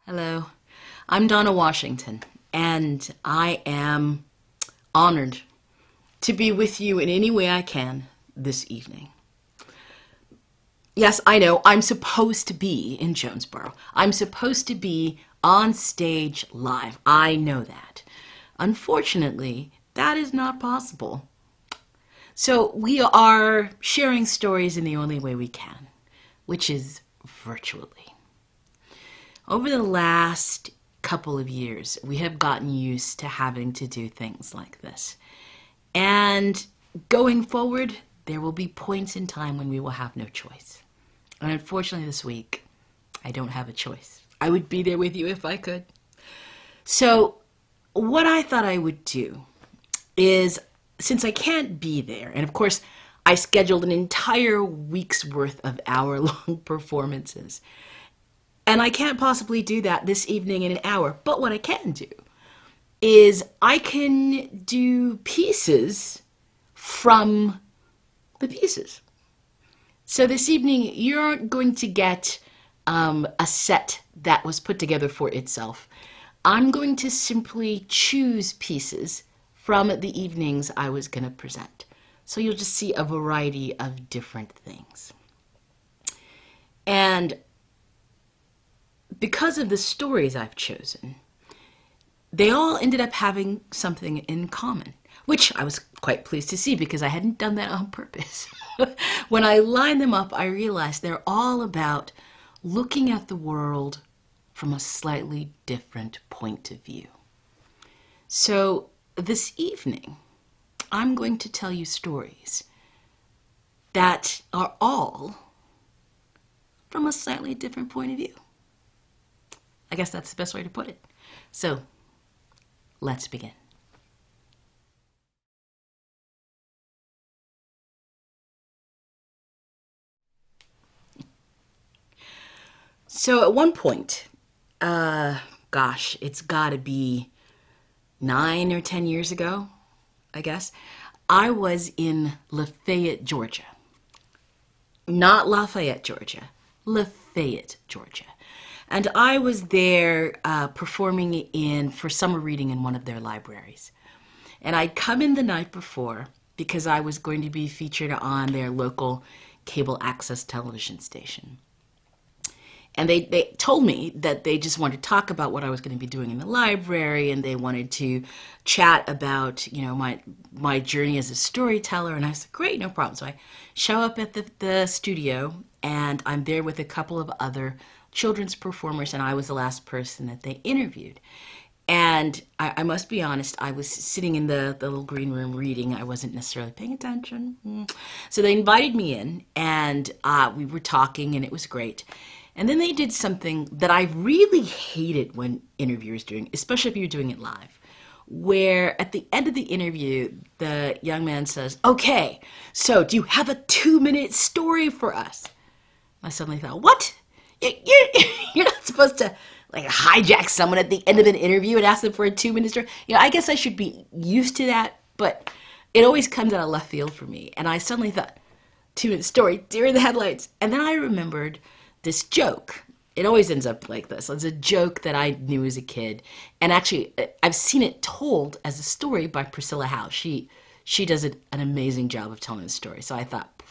Hello, I'm Donna Washington, and I am honored to be with you in any way I can this evening. Yes, I know, I'm supposed to be in Jonesboro. I'm supposed to be on stage live. I know that. Unfortunately, that is not possible. So we are sharing stories in the only way we can, which is virtually. Over the last couple of years, we have gotten used to having to do things like this. And going forward, there will be points in time when we will have no choice. And unfortunately, this week, I don't have a choice. I would be there with you if I could. So, what I thought I would do is, since I can't be there, and of course, I scheduled an entire week's worth of hour-long performances, and I can't possibly do that this evening in an hour. But what I can do is I can do pieces from the pieces. So this evening, you aren't going to get a set that was put together for itself. I'm going to simply choose pieces from the evenings I was going to present. So you'll just see a variety of different things. And because of the stories I've chosen, they all ended up having something in common, which I was quite pleased to see because I hadn't done that on purpose. When I lined them up, I realized they're all about looking at the world from a slightly different point of view. So this evening, I'm going to tell you stories that are all from a slightly different point of view. I guess that's the best way to put it. So, let's begin. So at one point, gosh, it's gotta be 9 or 10 years ago, I guess, I was in Lafayette, Georgia. Not Lafayette, Georgia. Lafayette, Georgia. And I was there performing for summer reading in one of their libraries. And I'd come in the night before because I was going to be featured on their local cable access television station. And they told me that they just wanted to talk about what I was going to be doing in the library, and they wanted to chat about, my journey as a storyteller. And I said, great, no problem. So I show up at the studio, and I'm there with a couple of other children's performers, and I was the last person that they interviewed. And I must be honest, I was sitting in the little green room reading. I wasn't necessarily paying attention. So they invited me in, and we were talking, and it was great. And then they did something that I really hated when interviewers doing, especially if you're doing it live, where at the end of the interview, the young man says, okay, so do you have a 2-minute story for us? I suddenly thought, what? You're not supposed to like hijack someone at the end of an interview and ask them for a 2-minute story. I guess I should be used to that, but it always comes out of left field for me. And I suddenly thought, 2-minute story, deer in the headlights. And then I remembered this joke. It always ends up like this. It's a joke that I knew as a kid. And actually, I've seen it told as a story by Priscilla Howe. She does an amazing job of telling the story. So I thought,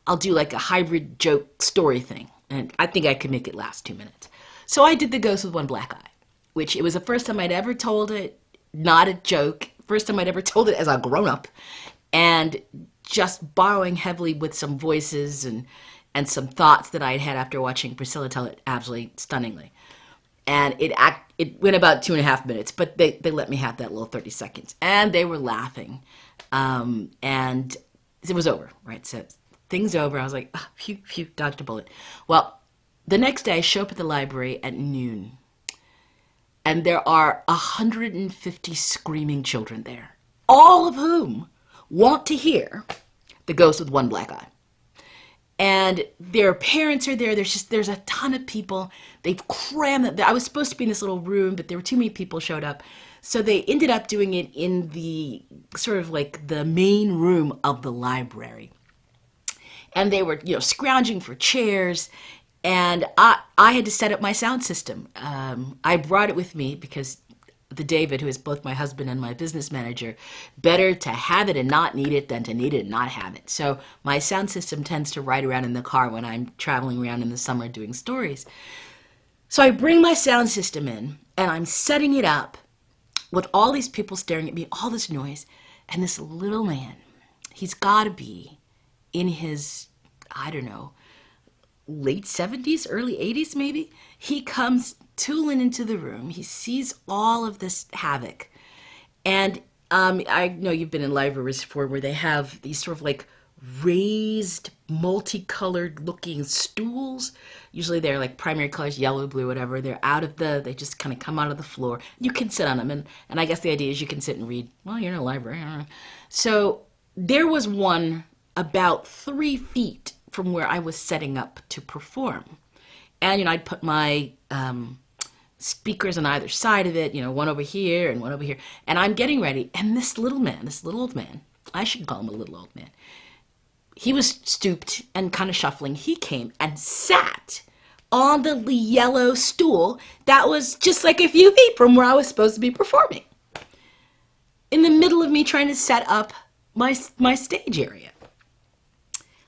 I'll do like a hybrid joke story thing. And I think I could make it last 2 minutes. So I did The Ghost with One Black Eye, which it was the first time I'd ever told it, not a joke, first time I'd ever told it as a grown-up, and just borrowing heavily with some voices and some thoughts that I'd had after watching Priscilla tell it absolutely stunningly. And it went about 2.5 minutes, but they let me have that little 30 seconds. And they were laughing. And it was over, right? So things over. I was like, oh, phew, dodged a bullet. Well, the next day I show up at the library at noon. And there are 150 screaming children there, all of whom want to hear The Ghost with One Black Eye. And their parents are there. There's a ton of people. They've crammed it. I was supposed to be in this little room, but there were too many people showed up. So they ended up doing it in the sort of like the main room of the library. And they were, scrounging for chairs. And I had to set up my sound system. I brought it with me because the David, who is both my husband and my business manager, better to have it and not need it than to need it and not have it. So my sound system tends to ride around in the car when I'm traveling around in the summer doing stories. So I bring my sound system in and I'm setting it up with all these people staring at me, all this noise, and this little man, he's got to be in his, I don't know, late 70s, early 80s maybe. He comes tooling into the room. He sees all of this havoc. And I know you've been in libraries before where they have these sort of like raised, multicolored looking stools. Usually they're like primary colors, yellow, blue, whatever. They just kind of come out of the floor. You can sit on them. And I guess the idea is you can sit and read. Well, you're in a library. I don't know. So there was one about 3 feet from where I was setting up to perform. And, I'd put my speakers on either side of it, one over here and one over here. And I'm getting ready. And this little old man, I should call him a little old man, he was stooped and kind of shuffling. He came and sat on the yellow stool that was just like a few feet from where I was supposed to be performing, in the middle of me trying to set up my stage area.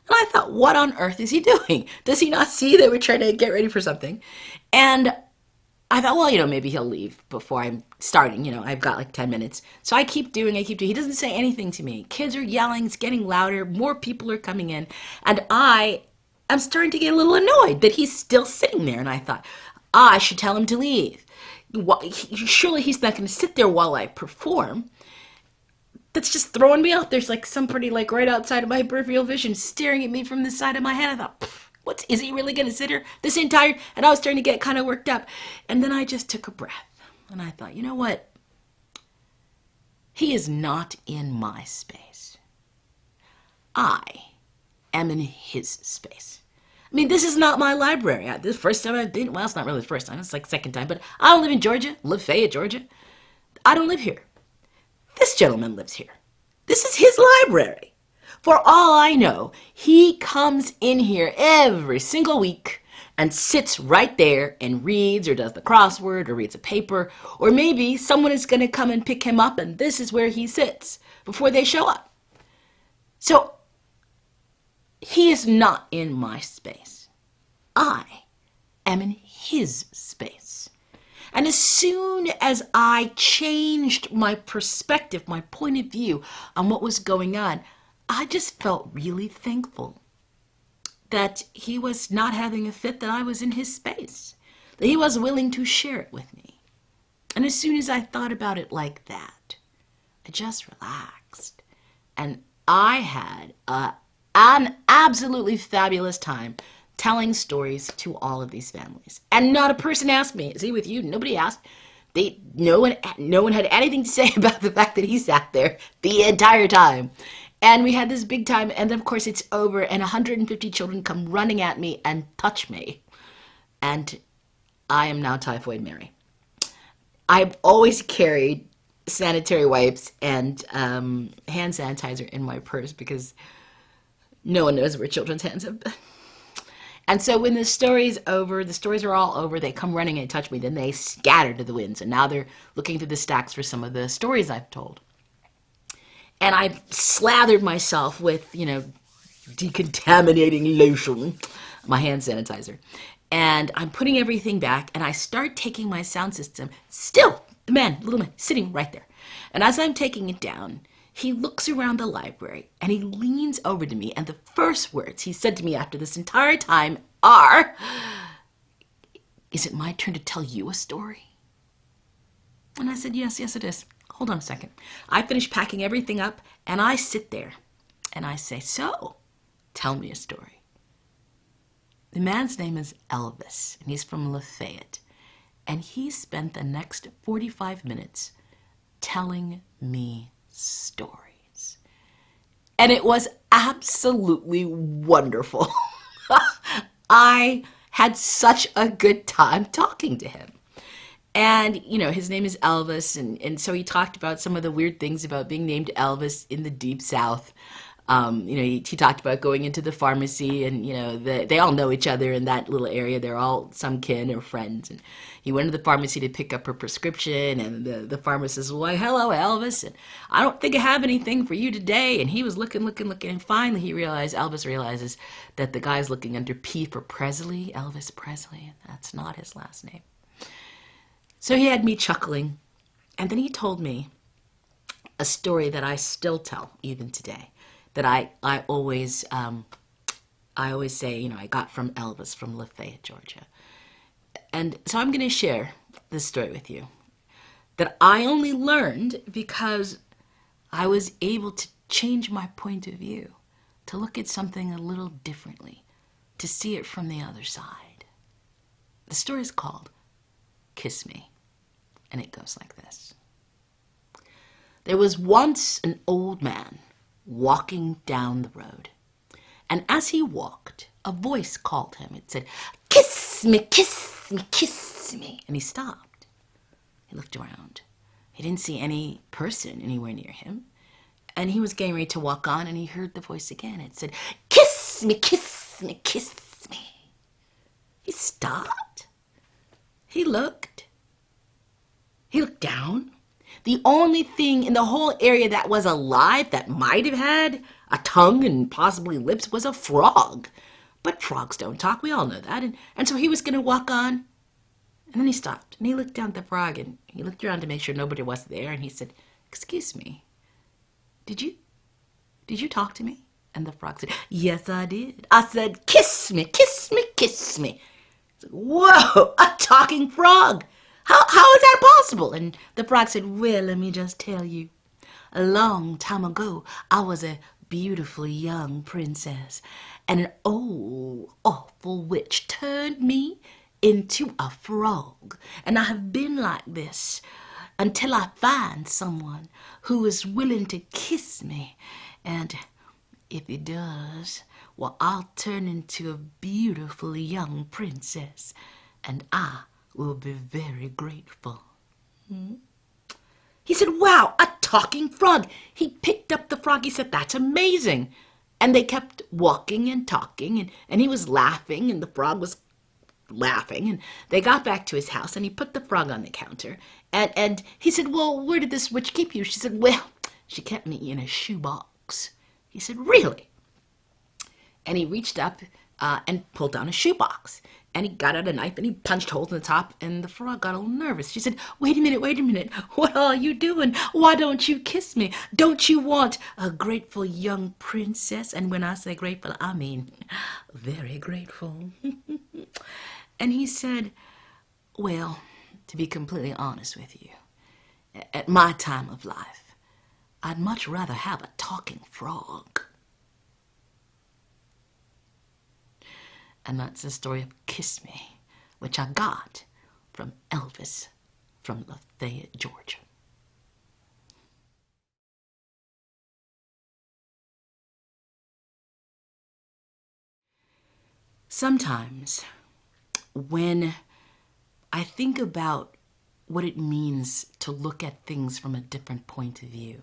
And I thought, what on earth is he doing? Does he not see that we're trying to get ready for something? And I thought, well, maybe he'll leave before I'm starting. I've got like 10 minutes. So I keep doing. He doesn't say anything to me. Kids are yelling. It's getting louder. More people are coming in. And I am starting to get a little annoyed that he's still sitting there. And I thought, I should tell him to leave. Surely he's not going to sit there while I perform. That's just throwing me off. There's like somebody like right outside of my peripheral vision staring at me from the side of my head. I thought, is he really going to sit here this entire? And I was starting to get kind of worked up. And then I just took a breath. And I thought, you know what? He is not in my space. I am in his space. I mean, this is not my library. This is the first time I've been. Well, it's not really the first time. It's like the second time. But I don't live in Georgia. I live in Fayette, Georgia. I don't live here. This gentleman lives here. This is his library. For all I know, he comes in here every single week and sits right there and reads or does the crossword or reads a paper, or maybe someone is going to come and pick him up and this is where he sits before they show up. So he is not in my space. I am in his space. And as soon as I changed my perspective, my point of view on what was going on, I just felt really thankful that he was not having a fit, that I was in his space, that he was willing to share it with me. And as soon as I thought about it like that, I just relaxed. And I had an absolutely fabulous time telling stories to all of these families. And not a person asked me, is he with you? Nobody asked. No one had anything to say about the fact that he sat there the entire time. And we had this big time, and then of course it's over, and 150 children come running at me and touch me. And I am now Typhoid Mary. I've always carried sanitary wipes and hand sanitizer in my purse because no one knows where children's hands have been. And so when the story's over, the stories are all over, they come running and touch me, then they scatter to the winds. And now they're looking through the stacks for some of the stories I've told. And I slathered myself with, decontaminating lotion, my hand sanitizer. And I'm putting everything back, and I start taking my sound system, still, little man, sitting right there. And as I'm taking it down, he looks around the library and he leans over to me, and the first words he said to me after this entire time are, "Is it my turn to tell you a story?" And I said, yes, it is. Hold on a second. I finish packing everything up and I sit there and I say, so, tell me a story. The man's name is Elvis and he's from Lafayette, and he spent the next 45 minutes telling me stories. And it was absolutely wonderful. I had such a good time talking to him. And, his name is Elvis, and so he talked about some of the weird things about being named Elvis in the Deep South. He talked about going into the pharmacy, and they all know each other in that little area. They're all some kin or friends. And he went to the pharmacy to pick up her prescription, and the pharmacist says, "Why, hello, Elvis. And I don't think I have anything for you today." And he was looking, and finally Elvis realizes that the guy's looking under P for Presley, Elvis Presley, and that's not his last name. So he had me chuckling, and then he told me a story that I still tell even today, that I always say, I got from Elvis from Lafayette, Georgia. And so I'm going to share this story with you that I only learned because I was able to change my point of view, to look at something a little differently, to see it from the other side. The story is called Kiss Me, and it goes like this. There was once an old man walking down the road, and as he walked, a voice called him. It said, "Kiss me, kiss me, kiss me." And he stopped. He looked around. He didn't see any person anywhere near him, and he was getting ready to walk on, and he heard the voice again. It said, "Kiss me, kiss me, kiss me." He stopped. He looked. He looked down. The only thing in the whole area that was alive, that might have had a tongue and possibly lips, was a frog. But frogs don't talk. We all know that. And so he was going to walk on. And then he stopped. And he looked down at the frog. And he looked around to make sure nobody was there. And he said, "Excuse me. Did you talk to me?" And the frog said, "Yes, I did. I said, kiss me, kiss me, kiss me." Said, "Whoa, a talking frog. How is that possible?" And the frog said, "Well, let me just tell you. A long time ago, I was a beautiful young princess, and an old, awful witch turned me into a frog. And I have been like this until I find someone who is willing to kiss me. And if he does, well, I'll turn into a beautiful young princess, and I will be very grateful." He said, "Wow, a talking frog." He picked up the frog. He said, "That's amazing." And they kept walking and talking, and he was laughing, and the frog was laughing. And they got back to his house, and he put the frog on the counter. And he said, "Well, where did this witch keep you?" She said, "Well, she kept me in a shoebox." He said, "Really?" And he reached up and pulled down a shoebox. And he got out a knife and he punched holes in the top, and the frog got a little nervous. She said, wait a minute. What are you doing? Why don't you kiss me? Don't you want a grateful young princess?" And when I say grateful, I mean very grateful. And he said, "Well, to be completely honest with you, at my time of life, I'd much rather have a talking frog." And that's the story of Kiss Me, which I got from Elvis from Lafayette, Georgia. Sometimes when I think about what it means to look at things from a different point of view,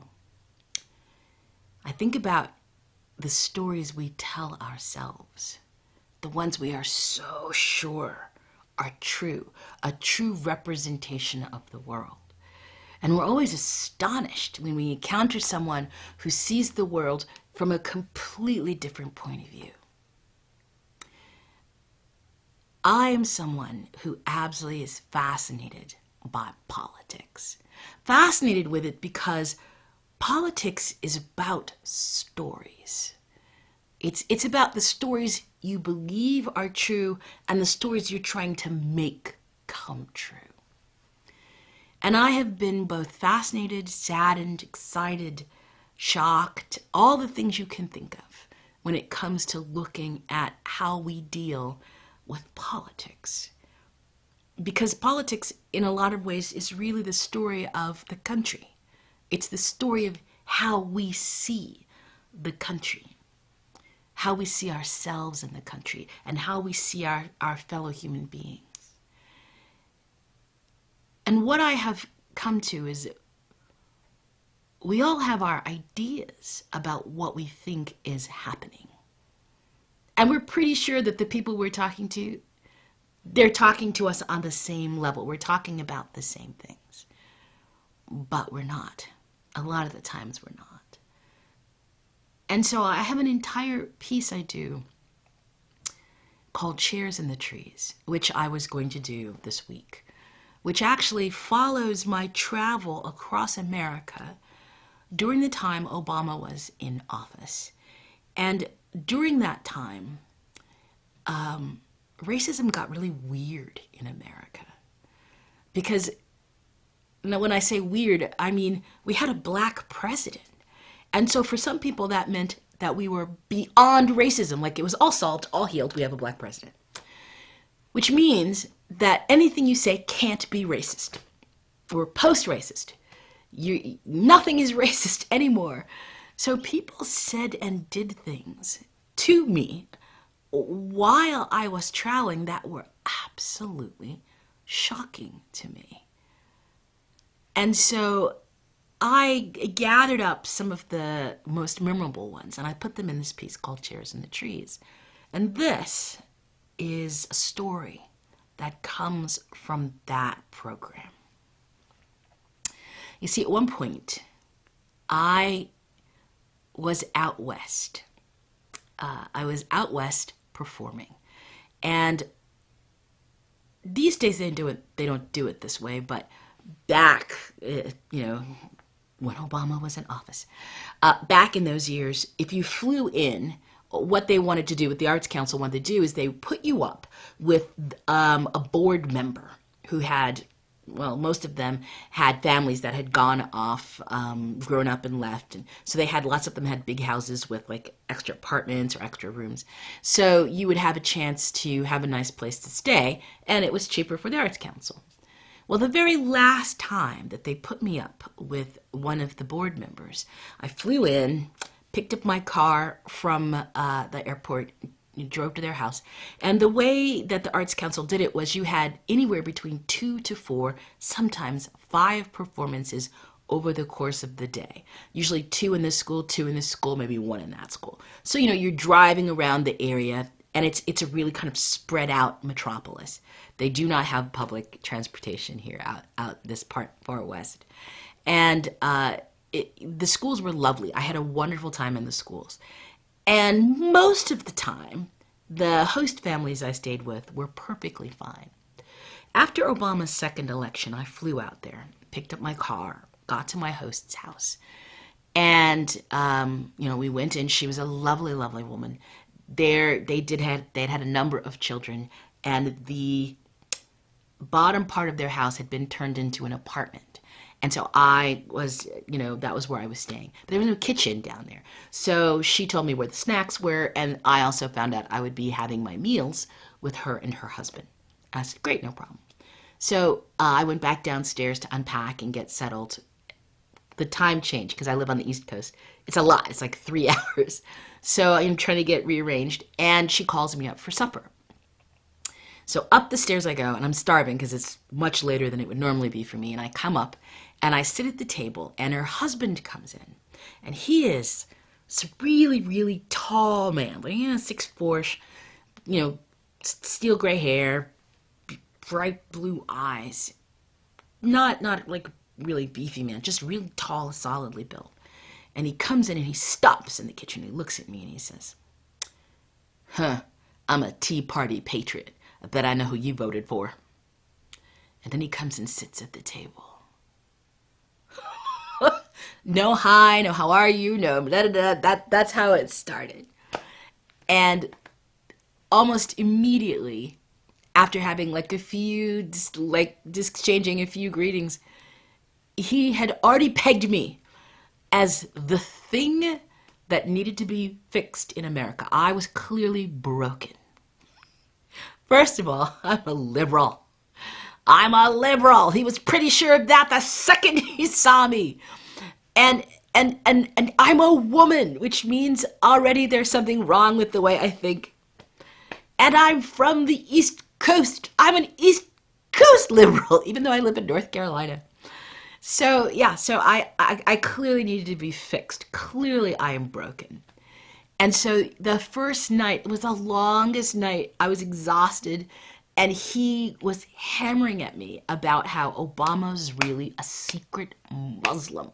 I think about the stories we tell ourselves, the ones we are so sure are true, a true representation of the world. And we're always astonished when we encounter someone who sees the world from a completely different point of view. I am someone who absolutely is fascinated by politics. Fascinated with it because politics is about stories. It's about the stories you believe are true and the stories you're trying to make come true. And I have been both fascinated, saddened, excited, shocked, all the things you can think of when it comes to looking at how we deal with politics. Because politics, in a lot of ways, is really the story of the country. It's the story of how we see the country, how we see ourselves in the country, and how we see our fellow human beings. And what I have come to is we all have our ideas about what we think is happening. And we're pretty sure that the people we're talking to, they're talking to us on the same level. We're talking about the same things. But we're not. A lot of the times we're not. And so I have an entire piece I do called Chairs in the Trees, which I was going to do this week, which actually follows my travel across America during the time Obama was in office. And during that time, racism got really weird in America. Because now when I say weird, I mean we had a black president. And so for some people that meant that we were beyond racism, like it was all solved, all healed, we have a black president. Which means that anything you say can't be racist or post-racist. Nothing is racist anymore. So people said and did things to me while I was traveling that were absolutely shocking to me. And so I gathered up some of the most memorable ones and I put them in this piece called Chairs in the Trees. And this is a story that comes from that program. You see, at one point, I was out west. I was out west performing. And these days they don't do it this way, but back, when Obama was in office, back in those years, if you flew in, what they wanted to do, what the Arts Council wanted to do, is they put you up with a board member who had, well, most of them had families that had gone off, grown up and left. And so lots of them had big houses with like extra apartments or extra rooms. So you would have a chance to have a nice place to stay, and it was cheaper for the Arts Council. Well, the very last time that they put me up with one of the board members, I flew in, picked up my car from the airport, drove to their house. And the way that the Arts Council did it was you had anywhere between 2 to 4, sometimes 5 performances over the course of the day. Usually 2 in this school, 2 in this school, maybe 1 in that school. So, you're driving around the area, and it's a really kind of spread out metropolis. They do not have public transportation here out this part far west. And the schools were lovely. I had a wonderful time in the schools. And most of the time, the host families I stayed with were perfectly fine. After Obama's second election, I flew out there, picked up my car, got to my host's house. And, we went in. She was a lovely, lovely woman. They'd had a number of children, and the bottom part of their house had been turned into an apartment. And so I was, that was where I was staying. But there was no kitchen down there. So she told me where the snacks were, and I also found out I would be having my meals with her and her husband. I said, great, no problem. So I went back downstairs to unpack and get settled. The time changed because I live on the East Coast. It's a lot. It's like 3 hours. So I'm trying to get rearranged, and she calls me up for supper. So up the stairs I go, and I'm starving because it's much later than it would normally be for me. And I come up, and I sit at the table, and her husband comes in. And he is this really, really tall man, like 6'4", steel gray hair, bright blue eyes. Not like really beefy man, just really tall, solidly built. And he comes in and he stops in the kitchen. He looks at me and he says, I'm a Tea Party patriot. I bet I know who you voted for. And then he comes and sits at the table. No hi, no how are you, no that's how it started. And almost immediately, after having just exchanging a few greetings, he had already pegged me as the thing that needed to be fixed in America. I was clearly broken. First of all, I'm a liberal. He was pretty sure of that the second he saw me. And I'm a woman, which means already there's something wrong with the way I think. And I'm from the East Coast. I'm an East Coast liberal, even though I live in North Carolina. So yeah, so I clearly needed to be fixed. Clearly I am broken. And so the first night was the longest night. I was exhausted, and he was hammering at me about how Obama's really a secret Muslim.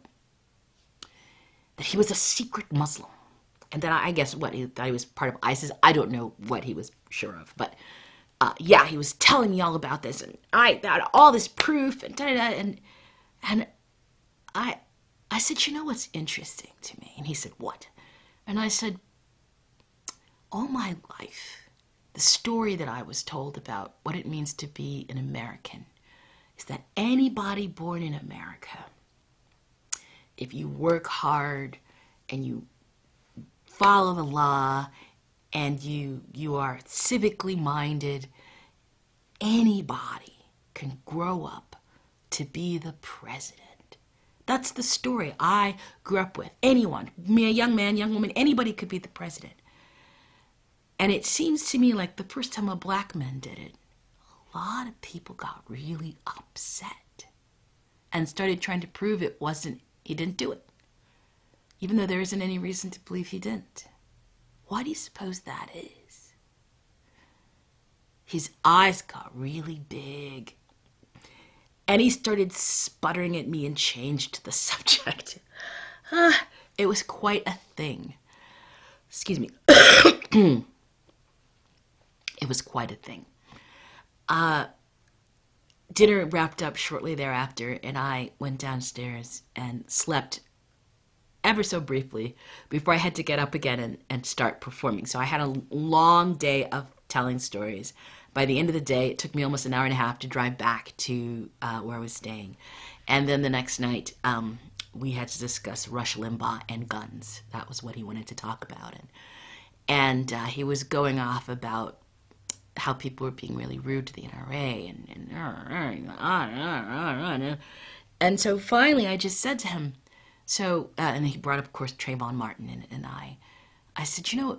That he was a secret Muslim. And then I guess what, he thought he was part of ISIS. I don't know what he was sure of, but yeah, he was telling me all about this, and I got all this proof, and and I I said, you know what's interesting to me? And he said, what? And I said, all my life, the story that I was told about what it means to be an American is that anybody born in America, if you work hard and you follow the law and you are civically minded, anybody can grow up to be the president. That's the story I grew up with. Anyone, me, a young man, young woman, anybody could be the president. And it seems to me like the first time a black man did it, a lot of people got really upset and started trying to prove he didn't do it, even though there isn't any reason to believe he didn't. Why do you suppose that is? His eyes got really big, and he started sputtering at me and changed the subject. It was quite a thing. Excuse me. It was quite a thing. Dinner wrapped up shortly thereafter, and I went downstairs and slept ever so briefly before I had to get up again and start performing. So I had a long day of telling stories. By the end of the day, it took me almost an hour and a half to drive back to where I was staying. And then the next night, we had to discuss Rush Limbaugh and guns. That was what he wanted to talk about. And he was going off about how people were being really rude to the NRA. And so finally I just said to him, and he brought up, of course, Trayvon Martin, and I said, you know,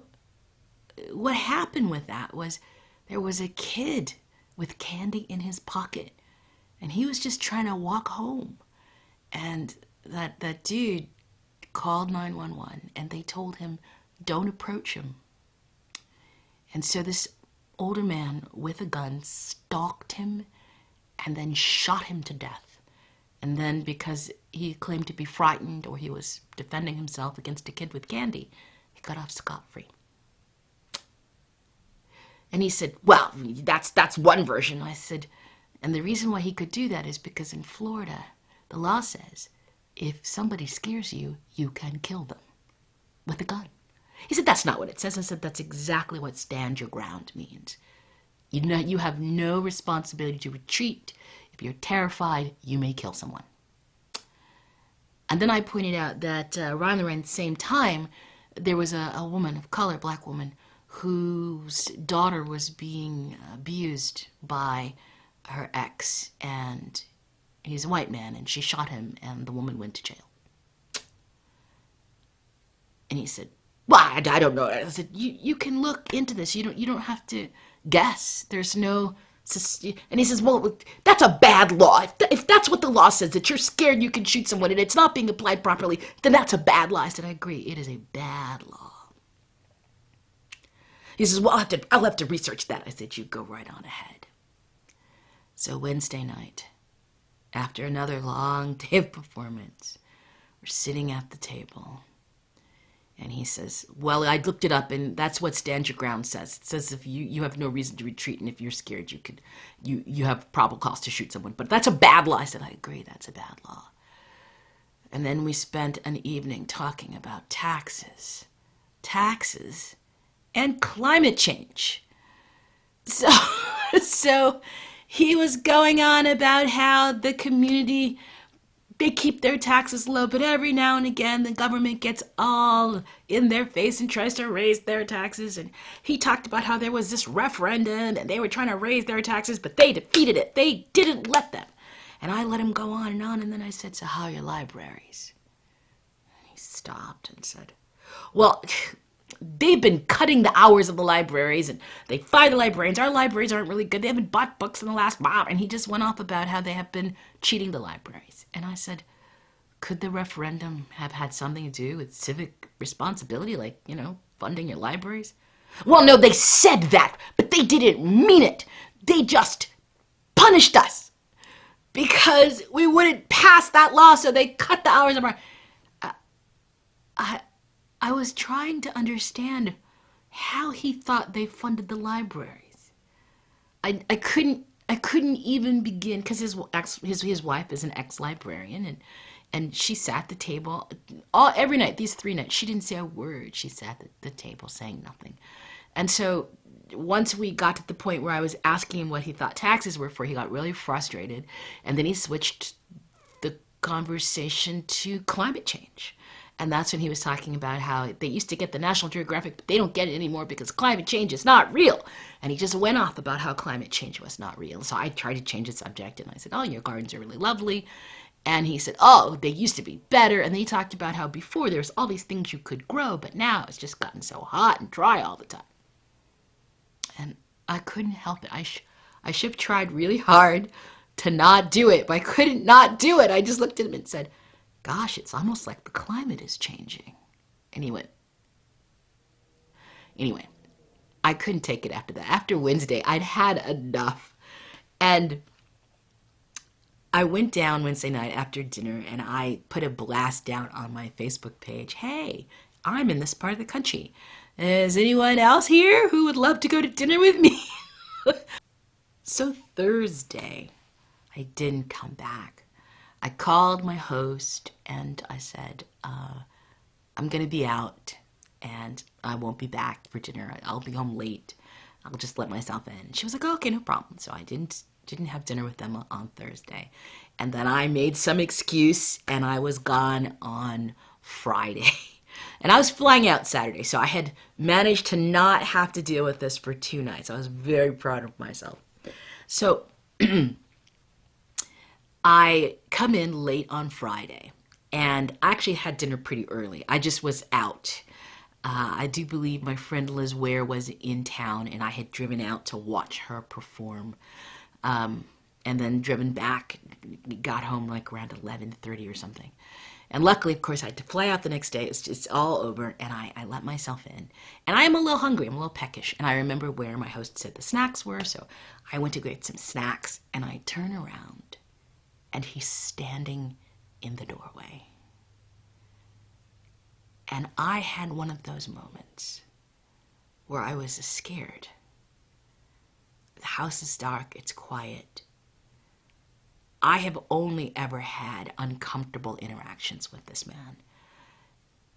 what happened with that was there was a kid with candy in his pocket, and he was just trying to walk home. And that dude called 911, and they told him, don't approach him. And so this older man with a gun stalked him and then shot him to death. And then because he claimed to be frightened or he was defending himself against a kid with candy, he got off scot-free. And he said, well, that's one version. I said, and the reason why he could do that is because in Florida, the law says if somebody scares you, you can kill them with a gun. He said, that's not what it says. I said, that's exactly what stand your ground means. You have no responsibility to retreat. If you're terrified, you may kill someone. And then I pointed out that around the same time, there was a woman of color, black woman, whose daughter was being abused by her ex, and he's a white man, and she shot him, and the woman went to jail. And he said, well, I don't know. I said, you can look into this. You don't have to guess. There's no... And he says, well, that's a bad law. If that's what the law says, that you're scared you can shoot someone and it's not being applied properly, then that's a bad law. I said, I agree. It is a bad law. He says, well, I'll have to research that. I said, you go right on ahead. So Wednesday night, after another long day of performance, we're sitting at the table. And he says, well, I looked it up, and that's what stand your ground says. It says if you have no reason to retreat, and if you're scared, you have probable cause to shoot someone. But that's a bad law. I said, I agree, that's a bad law. And then we spent an evening talking about taxes, and climate change. So he was going on about how the community, they keep their taxes low, but every now and again the government gets all in their face and tries to raise their taxes. And he talked about how there was this referendum and they were trying to raise their taxes, but they defeated it. They didn't let them. And I let him go on, and then I said, so how are your libraries? And he stopped and said, well, they've been cutting the hours of the libraries and they fire the librarians. Our libraries aren't really good. They haven't bought books in the last while. And he just went off about how they have been cheating the libraries. And I said, could the referendum have had something to do with civic responsibility, like, funding your libraries? Well, no, they said that, but they didn't mean it. They just punished us because we wouldn't pass that law, so they cut the hours of our... I was trying to understand how he thought they funded the libraries. I couldn't even begin, because his wife is an ex-librarian, and she sat at the table every night, these 3 nights. She didn't say a word. She sat at the table saying nothing. And so once we got to the point where I was asking him what he thought taxes were for, he got really frustrated. And then he switched the conversation to climate change. And that's when he was talking about how they used to get the National Geographic, but they don't get it anymore because climate change is not real. And he just went off about how climate change was not real. So I tried to change the subject, and I said, oh, your gardens are really lovely. And he said, oh, they used to be better. And then he talked about how before there was all these things you could grow, but now it's just gotten so hot and dry all the time. And I couldn't help it. I should have tried really hard to not do it, but I couldn't not do it. I just looked at him and said, gosh, it's almost like the climate is changing. And he went, anyway, I couldn't take it after that. After Wednesday, I'd had enough. And I went down Wednesday night after dinner and I put a blast down on my Facebook page. Hey, I'm in this part of the country. Is anyone else here who would love to go to dinner with me? So Thursday, I didn't come back. I called my host and I said, I'm going to be out and I won't be back for dinner. I'll be home late. I'll just let myself in. She was like, oh, okay, no problem. So I didn't have dinner with them on Thursday. And then I made some excuse and I was gone on Friday. And I was flying out Saturday, so I had managed to not have to deal with this for 2 nights. I was very proud of myself. So I come in late on Friday, and I actually had dinner pretty early. I just was out. I do believe my friend Liz Ware was in town, and I had driven out to watch her perform, and then driven back, got home like around 11:30 or something. And luckily, of course, I had to fly out the next day. It's all over, and I let myself in. And I am a little hungry. I'm a little peckish. And I remember where my host said the snacks were, so I went to get some snacks, and I turn around, and he's standing in the doorway. And I had one of those moments where I was scared. The house is dark. It's quiet. I have only ever had uncomfortable interactions with this man.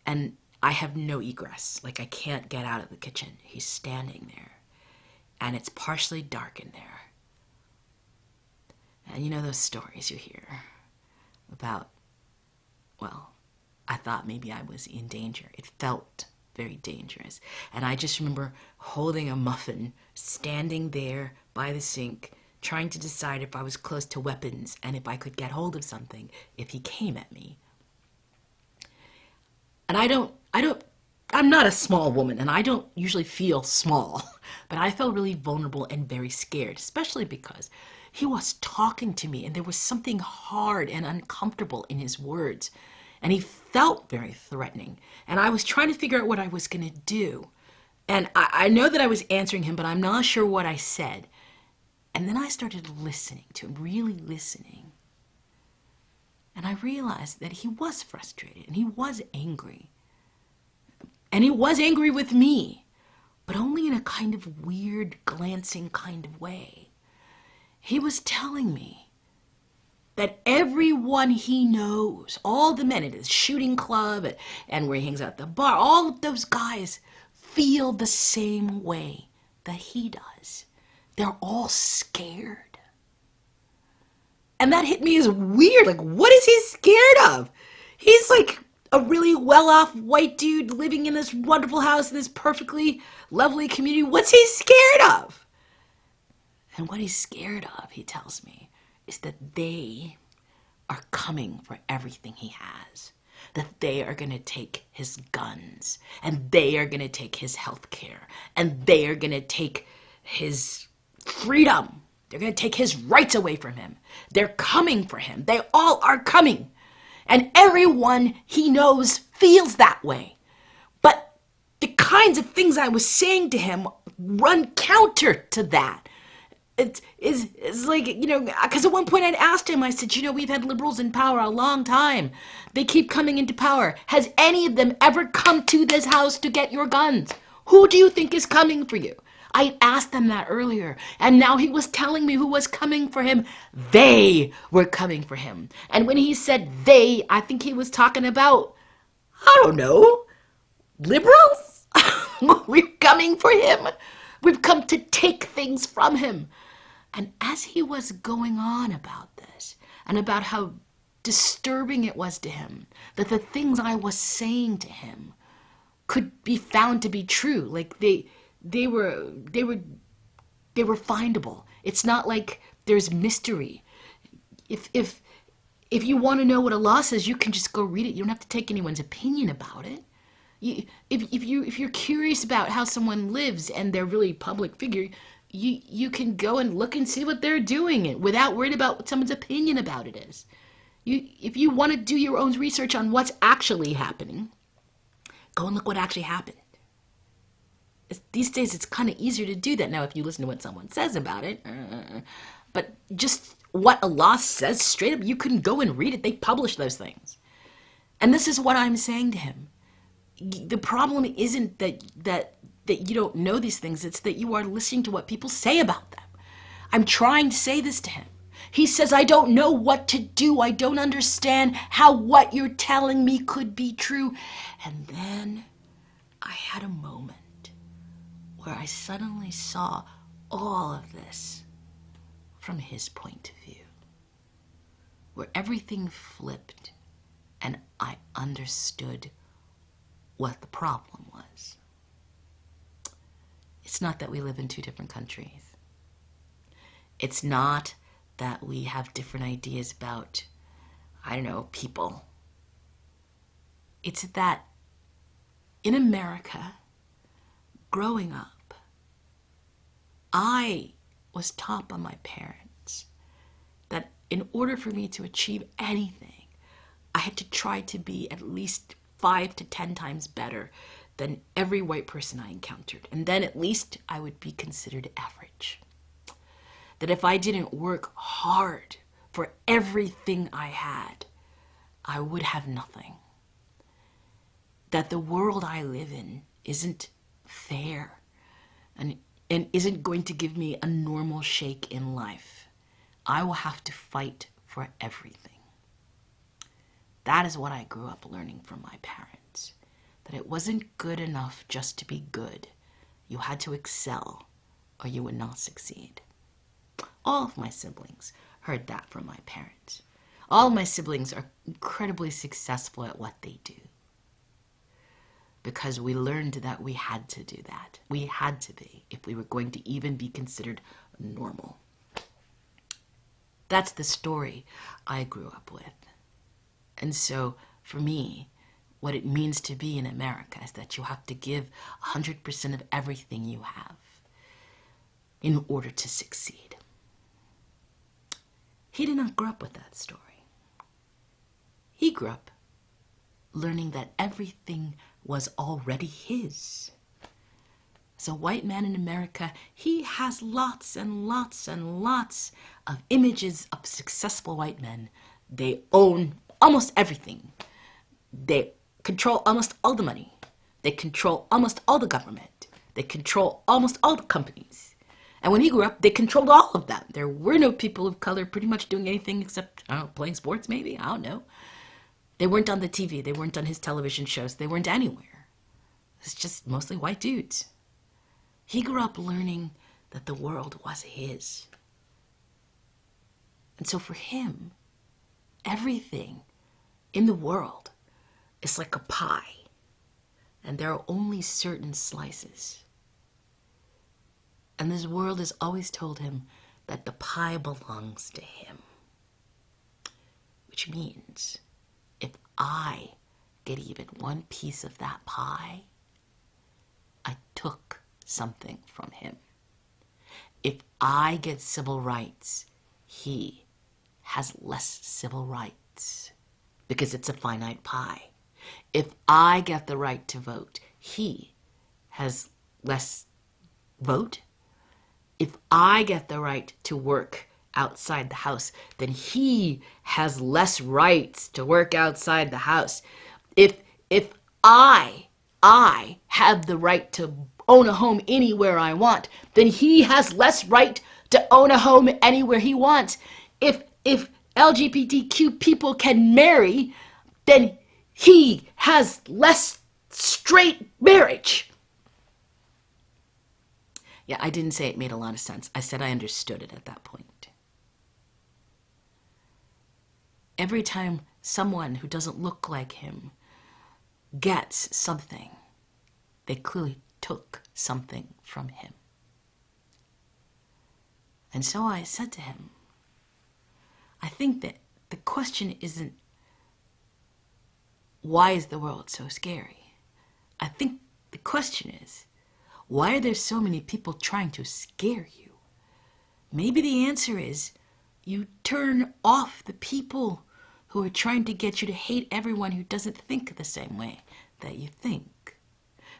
And I have no egress. Like, I can't get out of the kitchen. He's standing there. And it's partially dark in there. And you know those stories you hear about, well, I thought maybe I was in danger. It felt very dangerous. And I just remember holding a muffin, standing there by the sink, trying to decide if I was close to weapons and if I could get hold of something if he came at me. And I'm not a small woman, and I don't usually feel small, but I felt really vulnerable and very scared, especially because he was talking to me and there was something hard and uncomfortable in his words. And he felt very threatening. And I was trying to figure out what I was going to do. And I know that I was answering him, but I'm not sure what I said. And then I started listening to him, really listening. And I realized that he was frustrated and he was angry. And he was angry with me, but only in a kind of weird, glancing kind of way. He was telling me that everyone he knows, all the men at his shooting club and where he hangs out at the bar, all of those guys feel the same way that he does. They're all scared. And that hit me as weird. Like, what is he scared of? He's like a really well-off white dude living in this wonderful house in this perfectly lovely community. What's he scared of? And what he's scared of, he tells me, is that they are coming for everything he has. that they are going to take his guns, and they are going to take his health care, and they are going to take his freedom. They're going to take his rights away from him. They're coming for him. They all are coming. And everyone he knows feels that way. But the kinds of things I was saying to him run counter to that. It's like, because at one point I'd asked him, I said, we've had liberals in power a long time. They keep coming into power. Has any of them ever come to this house to get your guns? Who do you think is coming for you? I asked them that earlier, and now he was telling me who was coming for him. They were coming for him. And when he said they, I think he was talking about, I don't know, liberals? We're coming for him. We've come to take things from him. And as he was going on about this, and about how disturbing it was to him, that the things I was saying to him could be found to be true, like they were findable. It's not like there's mystery. If you want to know what a law says, you can just go read it. You don't have to take anyone's opinion about it. If you're curious about how someone lives and they're really a public figure, you can go and look and see what they're doing without worrying about what someone's opinion about it is. If you want to do your own research on what's actually happening, go and look what actually happened. These days, it's kind of easier to do that now if you listen to what someone says about it. But just what a law says straight up, you can go and read it. They publish those things. And this is what I'm saying to him. The problem isn't that you don't know these things. It's that you are listening to what people say about them. I'm trying to say this to him. He says, I don't know what to do. I don't understand how what you're telling me could be true. And then I had a moment where I suddenly saw all of this from his point of view, where everything flipped and I understood what the problem was. It's not that we live in two different countries. It's not that we have different ideas about, people. It's that in America, growing up, I was taught by my parents that in order for me to achieve anything, I had to try to be at least 5 to 10 times better than every white person I encountered. And then at least I would be considered average. That if I didn't work hard for everything I had, I would have nothing. That the world I live in isn't fair and isn't going to give me a normal shake in life. I will have to fight for everything. That is what I grew up learning from my parents. That it wasn't good enough just to be good. You had to excel or you would not succeed. All of my siblings heard that from my parents. All of my siblings are incredibly successful at what they do. Because we learned that we had to do that. We had to be, if we were going to even be considered normal. That's the story I grew up with. And so, for me, what it means to be in America is that you have to give 100% of everything you have in order to succeed. He did not grow up with that story. He grew up learning that everything was already his. As a white man in America, he has lots and lots and lots of images of successful white men. They own almost everything. They control almost all the money. They control almost all the government. They control almost all the companies. And when he grew up, they controlled all of them. There were no people of color pretty much doing anything except, playing sports maybe, I don't know. They weren't on the TV. They weren't on his television shows. They weren't anywhere. It's just mostly white dudes. He grew up learning that the world was his. And so for him, everything in the world is like a pie. And there are only certain slices. And this world has always told him that the pie belongs to him. Which means if I get even one piece of that pie, I took something from him. If I get civil rights, he has less civil rights because it's a finite pie. If I get the right to vote, he has less vote. If I get the right to work outside the house, then he has less rights to work outside the house. If I have the right to own a home anywhere I want, then he has less right to own a home anywhere he wants. If LGBTQ people can marry, then he has less straight marriage. Yeah, I didn't say it made a lot of sense. I said I understood it at that point. Every time someone who doesn't look like him gets something, they clearly took something from him. And so I said to him, I think that the question isn't, why is the world so scary? I think the question is, why are there so many people trying to scare you? Maybe the answer is, you turn off the people who are trying to get you to hate everyone who doesn't think the same way that you think.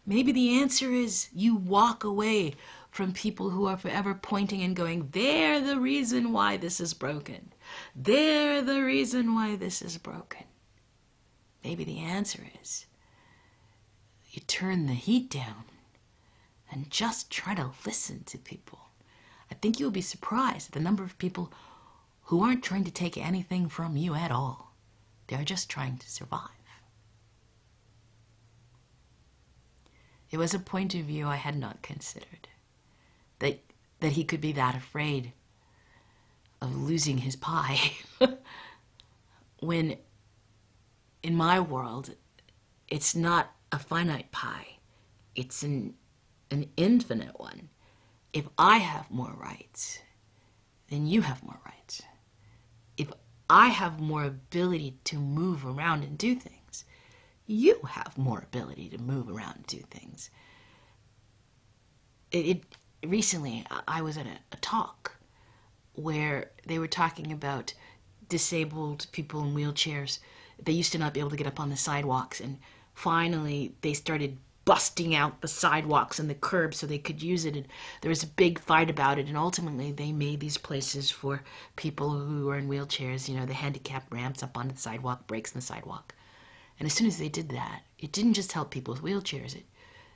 Maybe the answer is, you walk away from people who are forever pointing and going, they're the reason why this is broken. They're the reason why this is broken. Maybe the answer is, you turn the heat down and just try to listen to people. I think you'll be surprised at the number of people who aren't trying to take anything from you at all. They're just trying to survive. It was a point of view I had not considered. That he could be that afraid of losing his pie. When in my world, it's not a finite pie. It's an infinite one. If I have more rights, then you have more rights. If I have more ability to move around and do things, you have more ability to move around and do things. Recently, I was at a talk where they were talking about disabled people in wheelchairs. They used to not be able to get up on the sidewalks, and finally they started busting out the sidewalks and the curbs so they could use it, and there was a big fight about it, and ultimately they made these places for people who are in wheelchairs, you know, the handicap ramps up onto the sidewalk, breaks in the sidewalk. And as soon as they did that, it didn't just help people with wheelchairs,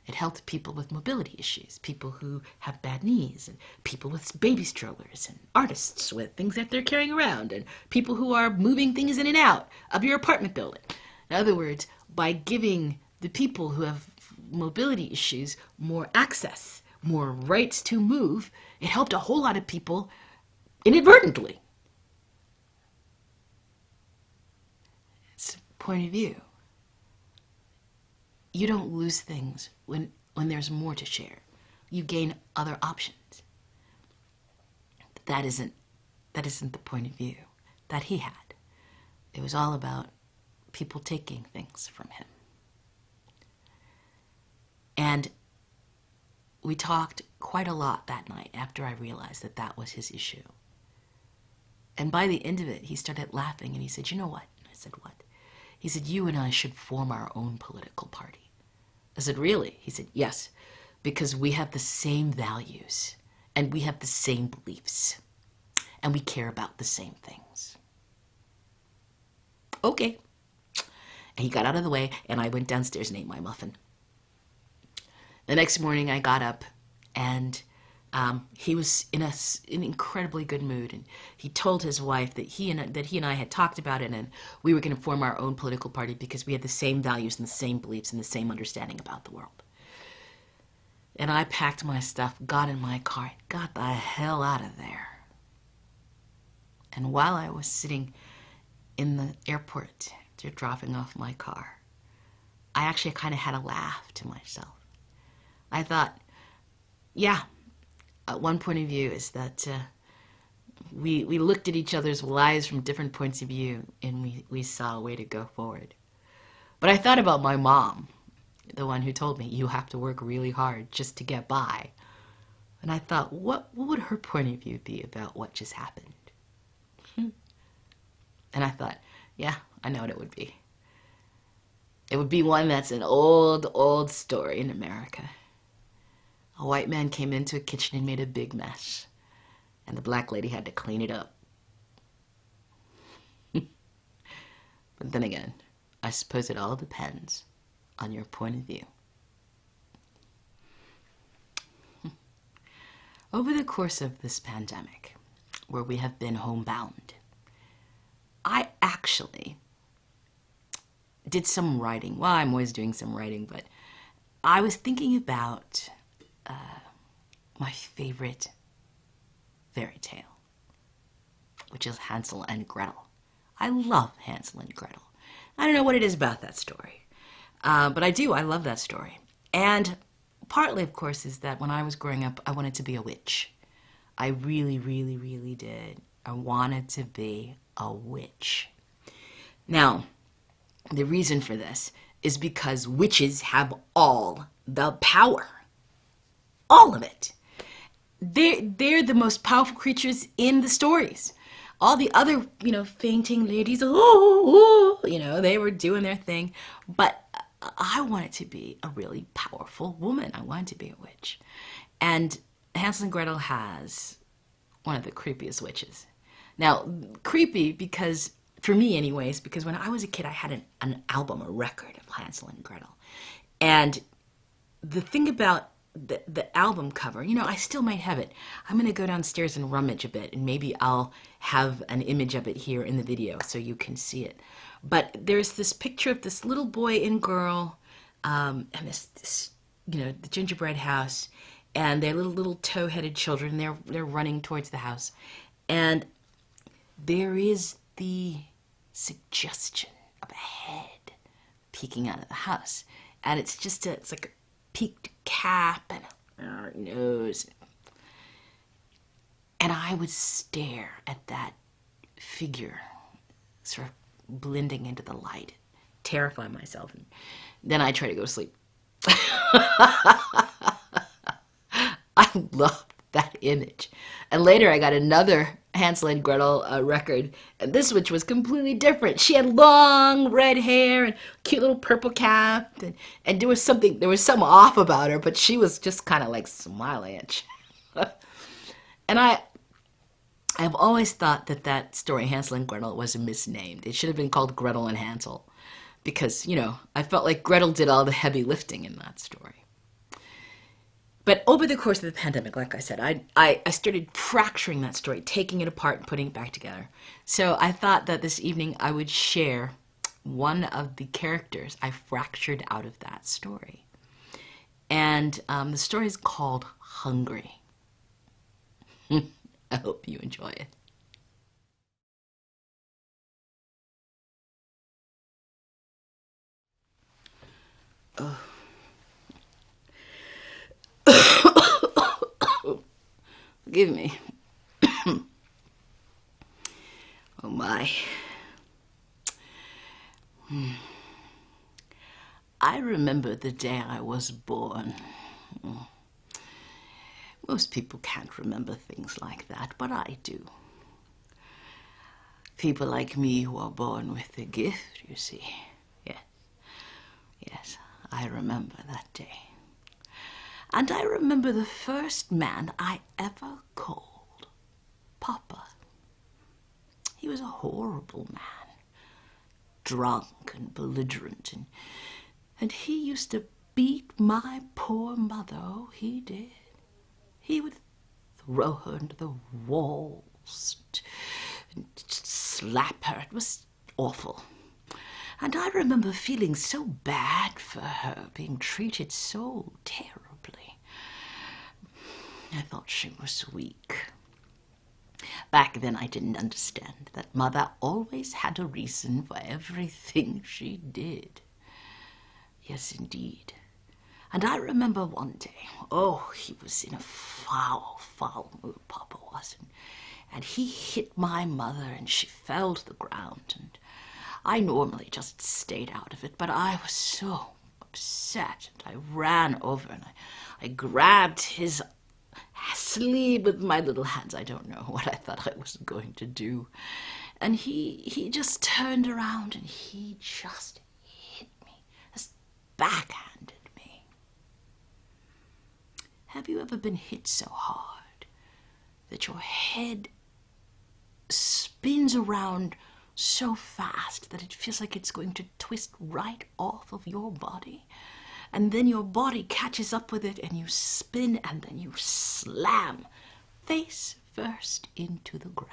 it helped people with mobility issues, people who have bad knees, and people with baby strollers, and artists with things that they're carrying around, and people who are moving things in and out of your apartment building. In other words, by giving the people who have mobility issues more access, more rights to move, it helped a whole lot of people inadvertently. It's a point of view. You don't lose things when there's more to share. You gain other options. That isn't the point of view that he had. It was all about people taking things from him. And we talked quite a lot that night after I realized that that was his issue. And by the end of it, he started laughing and he said, you know what? I said, what? He said, you and I should form our own political party. I said, really? He said, yes, because we have the same values and we have the same beliefs and we care about the same things. Okay. And he got out of the way and I went downstairs and ate my muffin. The next morning I got up and he was in an incredibly good mood, and he told his wife that he and I had talked about it, and we were going to form our own political party because we had the same values and the same beliefs and the same understanding about the world. And I packed my stuff, got in my car, and got the hell out of there. And while I was sitting in the airport after dropping off my car, I actually kind of had a laugh to myself. I thought, yeah, one point of view is that we looked at each other's lives from different points of view, and we saw a way to go forward. But I thought about my mom, the one who told me you have to work really hard just to get by. And I thought, what would her point of view be about what just happened? And I thought, yeah, I know what it would be. It would be one that's an old, old story in America. A white man came into a kitchen and made a big mess, and the black lady had to clean it up. But then again, I suppose it all depends on your point of view. Over the course of this pandemic, where we have been homebound, I actually did some writing. Well, I'm always doing some writing, but I was thinking about my favorite fairy tale, which is Hansel and Gretel. I love Hansel and Gretel. I don't know what it is about that story, but I do. I love that story. And partly, of course, is that when I was growing up, I wanted to be a witch. I really, really, really did. I wanted to be a witch. Now, the reason for this is because witches have all the power. All of it. They're the most powerful creatures in the stories. All the other, fainting ladies, they were doing their thing. But I wanted to be a really powerful woman. I wanted to be a witch. And Hansel and Gretel has one of the creepiest witches. Now, creepy because, for me anyways, because when I was a kid, I had an album, a record of Hansel and Gretel. And the thing about the album cover, I still might have it. I'm going to go downstairs and rummage a bit, and maybe I'll have an image of it here in the video so you can see it. But there's this picture of this little boy and girl, and this the gingerbread house, and their little tow-headed children. They're running towards the house, and there is the suggestion of a head peeking out of the house, and it's like a peaked cap and a nose. And I would stare at that figure, sort of blending into the light, terrify myself, and then I try to go to sleep. I loved that image. And later I got another Hansel and Gretel record, and this witch was completely different. She had long red hair and cute little purple cap, and there was something off about her, but she was just kind of like smiling at you. And I've always thought that story, Hansel and Gretel, was misnamed. It should have been called Gretel and Hansel, because, I felt like Gretel did all the heavy lifting in that story. But over the course of the pandemic, like I said, I started fracturing that story, taking it apart and putting it back together. So I thought that this evening I would share one of the characters I fractured out of that story. And the story is called Hungry. I hope you enjoy it. Oh. Forgive me. Oh my. I remember the day I was born. Most people can't remember things like that, but I do. People like me who are born with a gift, you see. Yes, I remember that day. And I remember the first man I ever called Papa. He was a horrible man, drunk and belligerent, and he used to beat my poor mother. Oh, he did. He would throw her into the walls and slap her. It was awful. And I remember feeling so bad for her, being treated so terribly. I thought she was weak. Back then I didn't understand that Mother always had a reason for everything she did. Yes, indeed. And I remember one day, he was in a foul, foul mood, Papa was, and he hit my mother and she fell to the ground, and I normally just stayed out of it, but I was so upset, and I ran over and I grabbed his sleeve with my little hands. I don't know what I thought I was going to do. And he just turned around and he just hit me, just backhanded me. Have you ever been hit so hard that your head spins around so fast that it feels like it's going to twist right off of your body? And then your body catches up with it and you spin and then you slam face first into the ground.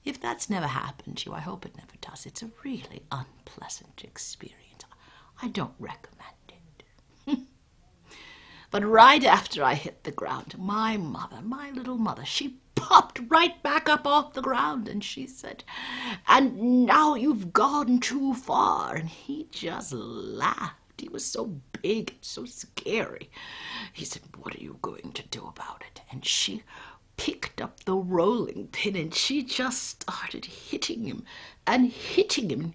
If that's never happened to you, I hope it never does. It's a really unpleasant experience. I don't recommend it. But right after I hit the ground, my mother, my little mother, she popped right back up off the ground and she said, "And now you've gone too far." And he just laughed. He was so big and so scary. He said, "What are you going to do about it?" And she picked up the rolling pin and she just started hitting him and hitting him.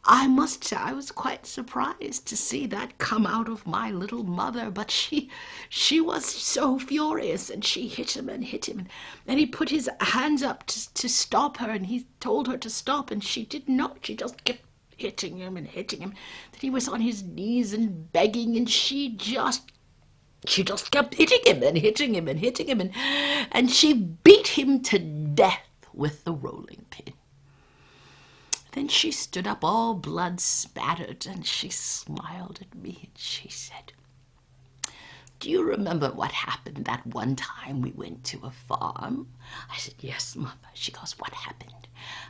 I must say I was quite surprised to see that come out of my little mother, but she was so furious and she hit him and hit him, and he put his hands up to stop her, and he told her to stop, and she did not. She just kept hitting him and hitting him, that he was on his knees and begging, and she just kept hitting him and hitting him and hitting him, and she beat him to death with the rolling pin. Then she stood up all blood spattered and she smiled at me and she said, "Do you remember what happened that one time we went to a farm?" I said, "Yes, Mother." She goes, "What happened?"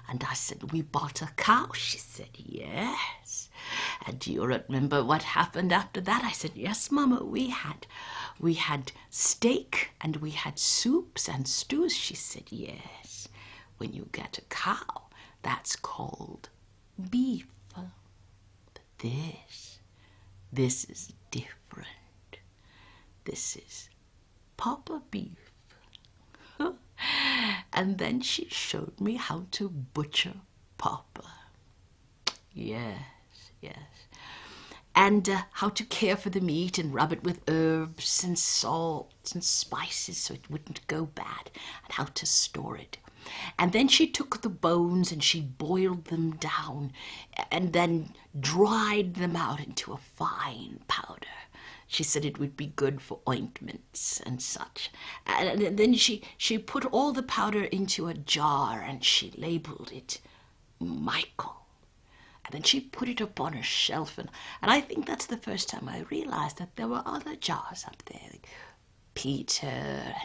And I said, "We bought a cow." She said, "Yes." "And do you remember what happened after that?" I said, "Yes, Mama, we had steak and we had soups and stews." She said, "Yes, when you get a cow, that's called beef. But this is different. This is Papa beef." And then she showed me how to butcher Papa. Yes. And how to care for the meat and rub it with herbs and salt and spices so it wouldn't go bad, and how to store it. And then she took the bones and she boiled them down and then dried them out into a fine powder. She said it would be good for ointments and such. And then she put all the powder into a jar and she labeled it Michael. And then she put it up on a shelf, and I think that's the first time I realized that there were other jars up there, like Peter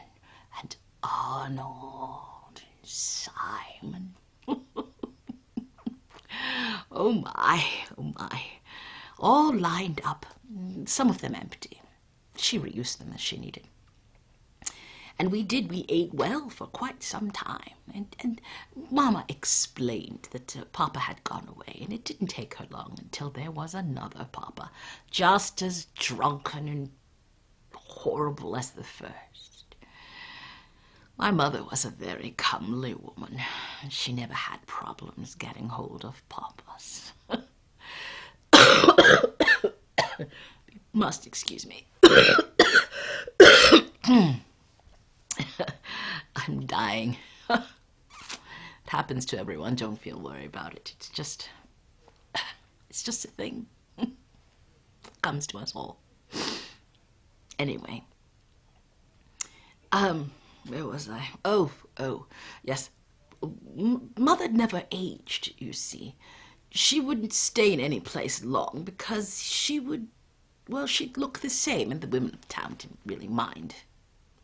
and Arnold, Simon. Oh my, all lined up, some of them empty. She reused them as she needed. And we ate well for quite some time. And Mama explained that Papa had gone away, and it didn't take her long until there was another Papa, just as drunken and horrible as the first. My mother was a very comely woman, and she never had problems getting hold of Papas. You must excuse me. I'm dying. It happens to everyone. Don't feel worried about it. It's just a thing. It comes to us all. Anyway. Where was I? Oh, yes. Mother never aged, you see. She wouldn't stay in any place long because she'd look the same, and the women of town didn't really mind.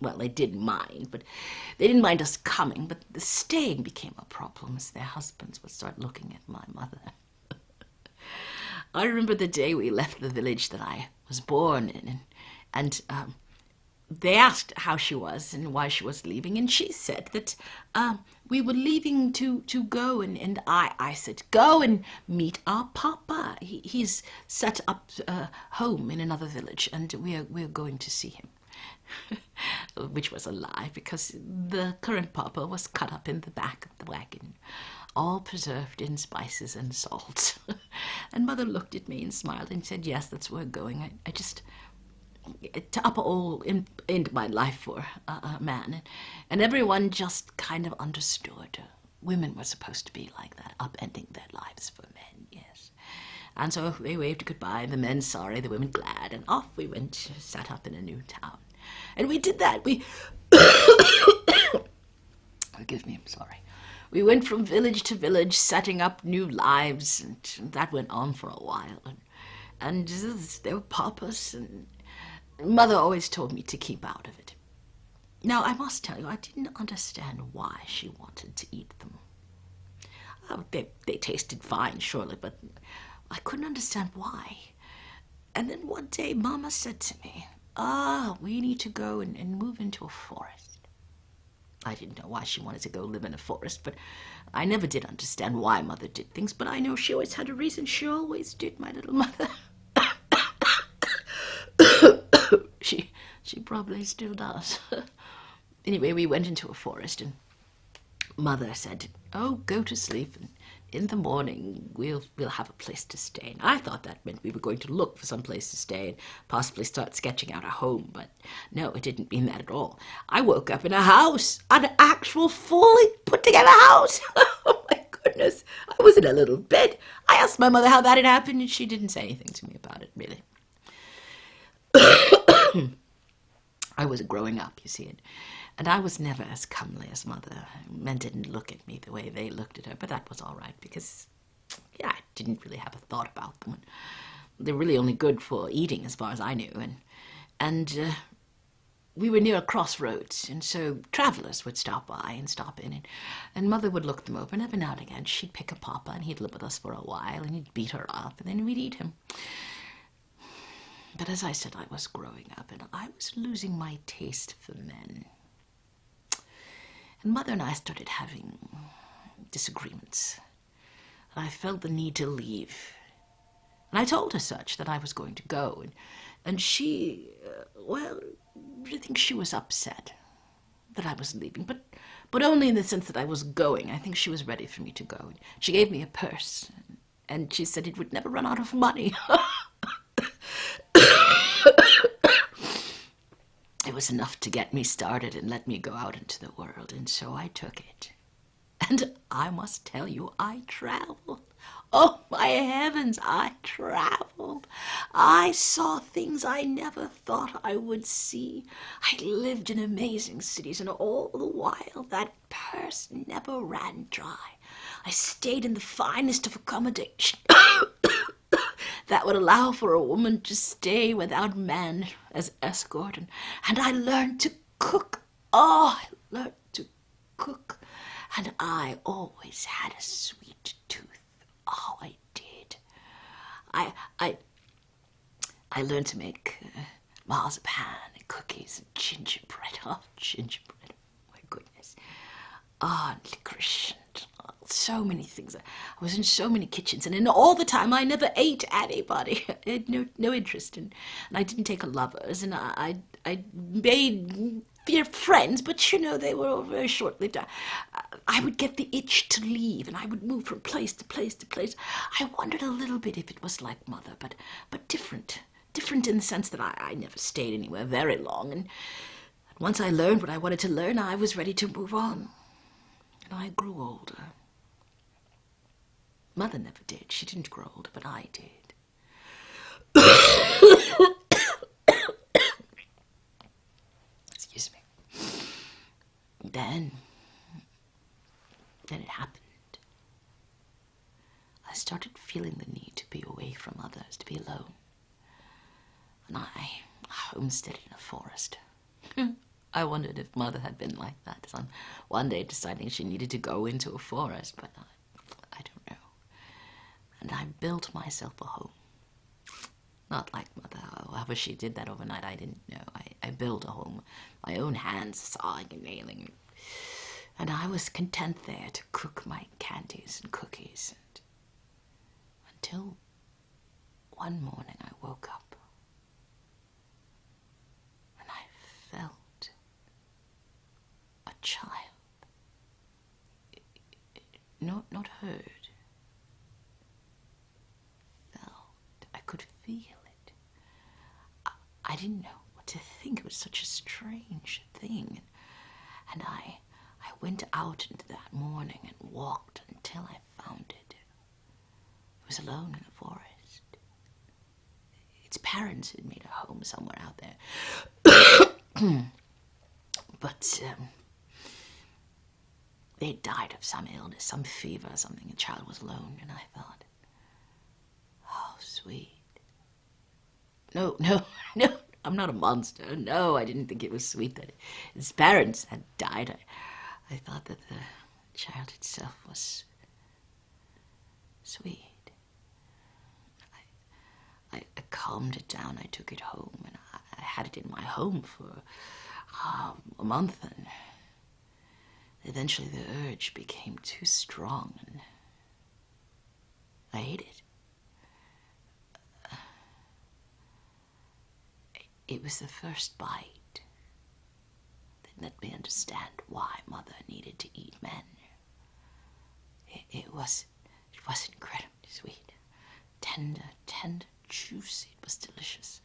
Well, they did mind, but they didn't mind us coming, but the staying became a problem as their husbands would start looking at my mother. I remember the day we left the village that I was born in, and they asked how she was and why she was leaving, and she said that we were leaving to go, and I said, "Go and meet our Papa. He's set up home in another village, and we're going to see him." which was a lie because the currant papa was cut up in the back of the wagon, all preserved in spices and salt. And Mother looked at me and smiled and said, yes, that's where we're going. I just, to up all into my life for a man. And everyone just kind of understood. Women were supposed to be like that, upending their lives for men, yes. And so they waved goodbye, the men sorry, the women glad, and off we went, sat up in a new town. And we did that. We, forgive me, I'm sorry. We went from village to village, setting up new lives, and that went on for a while. And there were papas, and Mother always told me to keep out of it. Now, I must tell you, I didn't understand why she wanted to eat them. Oh, they tasted fine, surely, but I couldn't understand why. And then one day, Mama said to me, we need to go and move into a forest. I didn't know why she wanted to go live in a forest, but I never did understand why Mother did things, but I know she always had a reason. She always did, my little mother. She probably still does. Anyway, we went into a forest, and Mother said, oh, go to sleep, and in the morning we'll have a place to stay. And I thought that meant we were going to look for some place to stay and possibly start sketching out a home, but no, it didn't mean that at all. I woke up in a house, an actual fully put together house. Oh my goodness, I was in a little bed. I asked my mother how that had happened, and she didn't say anything to me about it, really. I was growing up, you see, and I was never as comely as Mother. Men didn't look at me the way they looked at her, but that was all right because, yeah, I didn't really have a thought about them. They're really only good for eating, as far as I knew, and we were near a crossroads, and so travelers would stop by and stop in, and Mother would look them over, and every now and again she'd pick a papa, and he'd live with us for a while, and he'd beat her up, and then we'd eat him. But as I said, I was growing up, and I was losing my taste for men. And Mother and I started having disagreements, and I felt the need to leave. And I told her such, that I was going to go, and she, well, I think she was upset that I was leaving, but only in the sense that I was going. I think she was ready for me to go. She gave me a purse, and she said it would never run out of money. It was enough to get me started and let me go out into the world, and so I took it. And I must tell you, I traveled. Oh, my heavens, I traveled. I saw things I never thought I would see. I lived in amazing cities, and all the while that purse never ran dry. I stayed in the finest of accommodation that would allow for a woman to stay without man as escort, and I learned to cook. Oh, I learned to cook, and I always had a sweet tooth. Oh, I did. I learned to make marzipan and cookies and gingerbread. Oh, gingerbread, my goodness. Oh, and licorice and so many things. I was in so many kitchens, and in all the time I never ate anybody. I had no interest in, and I didn't take lovers, and I made dear friends, but you know, they were all very short-lived. I would get the itch to leave, and I would move from place to place to place. I wondered a little bit if it was like Mother, but different in the sense that I never stayed anywhere very long, and once I learned what I wanted to learn, I was ready to move on. And I grew older. Mother never did. She didn't grow older, but I did. Excuse me. Then it happened. I started feeling the need to be away from others, to be alone. And I homesteaded in a forest. I wondered if Mother had been like that, some one day deciding she needed to go into a forest, but I don't know. And I built myself a home. Not like Mother. However she did that overnight, I didn't know. I built a home, my own hands, sawing and nailing. And I was content there to cook my candies and cookies. Until one morning I woke up. And I felt a child. Not heard. Felt. I could feel it. I didn't know what to think. It was such a strange thing. And I went out into that morning and walked until I found it. It was alone in the forest. Its parents had made a home somewhere out there. But they died of some illness, some fever or something. The child was alone, and I thought, oh, sweet. No, I'm not a monster. No, I didn't think it was sweet that his parents had died. I thought that the child itself was sweet. I calmed it down. I took it home, and I had it in my home for a month, and eventually the urge became too strong, and I ate it. It was the first bite that let me understand why Mother needed to eat men. It was incredibly sweet, tender, juicy. It was delicious.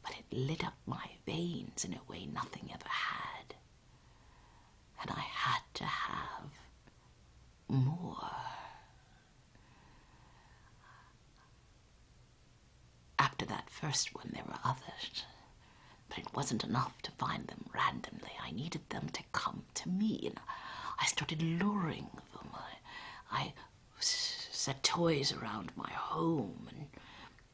But it lit up my veins in a way nothing ever had. And I had to have more. After that first one, there were others. But it wasn't enough to find them randomly. I needed them to come to me, and I started luring them. I set toys around my home,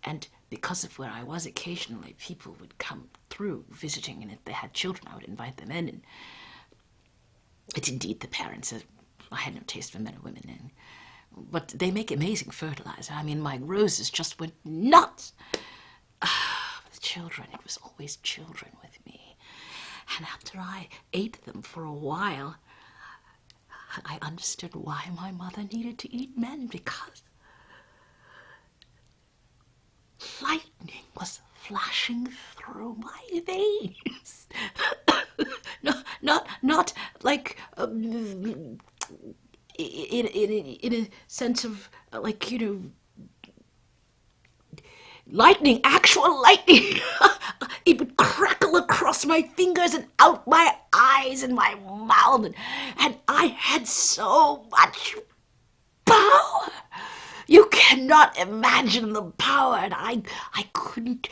and because of where I was, occasionally people would come through visiting, and if they had children, I would invite them in. And it's indeed the parents. I had no taste for men or women, but they make amazing fertilizer. I mean, my roses just went nuts. The children, it was always children with me. And after I ate them for a while, I understood why my mother needed to eat men, because lightning was flashing through my veins. not like in a sense of like, you know, lightning, actual lightning. It would crackle across my fingers and out my eyes and my mouth, and I had so much power. You cannot imagine the power, and I couldn't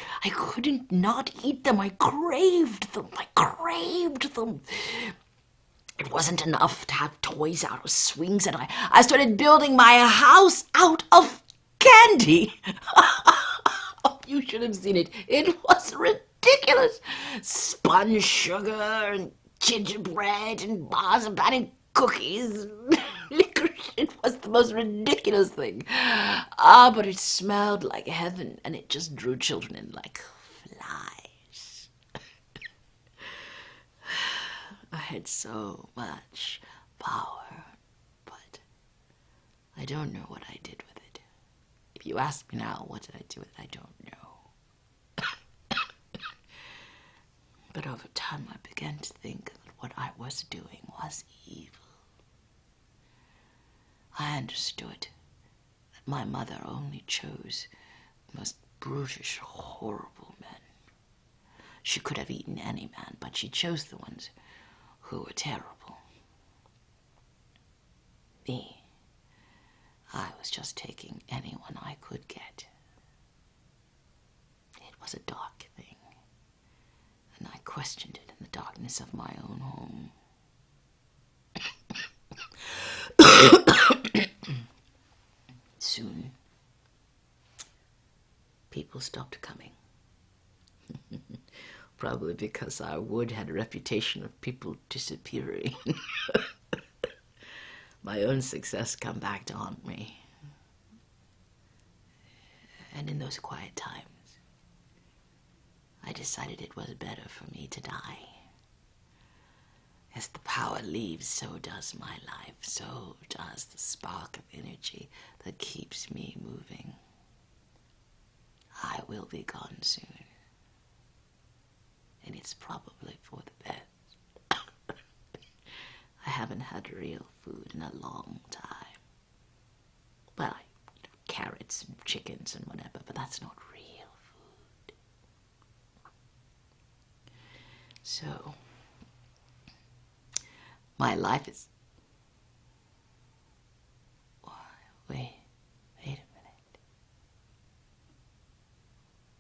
not eat them. I craved them. It wasn't enough to have toys out of swings, and I started building my house out of candy. You should have seen it. It was ridiculous. Spun sugar and gingerbread and bars of and cookies, licorice. It was the most ridiculous thing. But it smelled like heaven, and it just drew children in like flies. I had so much power, but I don't know what I did with it. If you ask me now, what did I do with it, I don't know. But over time, I began to think that what I was doing was evil. I understood that my mother only chose the most brutish, horrible men. She could have eaten any man, but she chose the ones who were terrible. Me, I was just taking anyone I could get. It was a dark thing, and I questioned it in the darkness of my own home. Soon, people stopped coming. Probably because our wood had a reputation of people disappearing. My own success come back to haunt me. And in those quiet times, I decided it was better for me to die. As the power leaves, so does my life, so does the spark of energy that keeps me moving. I will be gone soon. and it's probably for the best. I haven't had real food in a long time. Well, carrots and chickens and whatever, but that's not real food. So, my life is... Wait a minute.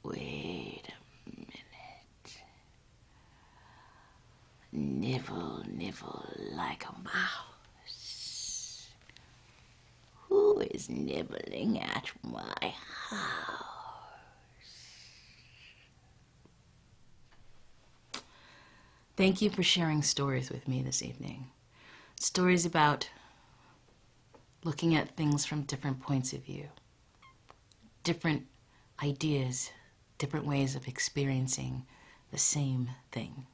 Wait a minute. Nibble, nibble like a mouse. Who is nibbling at my house? Thank you for sharing stories with me this evening. Stories about looking at things from different points of view, different ideas, different ways of experiencing the same thing.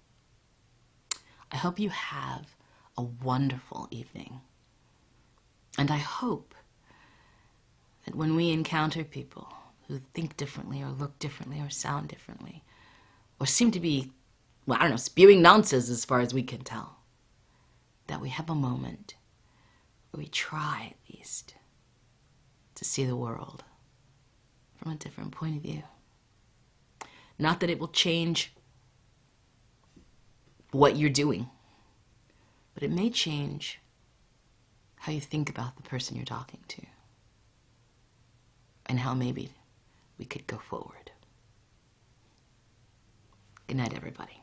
I hope you have a wonderful evening. And I hope that when we encounter people who think differently or look differently or sound differently or seem to be, well, I don't know, spewing nonsense as far as we can tell, that we have a moment where we try at least to see the world from a different point of view. Not that it will change what you're doing, but it may change how you think about the person you're talking to and how maybe we could go forward. Good night, everybody.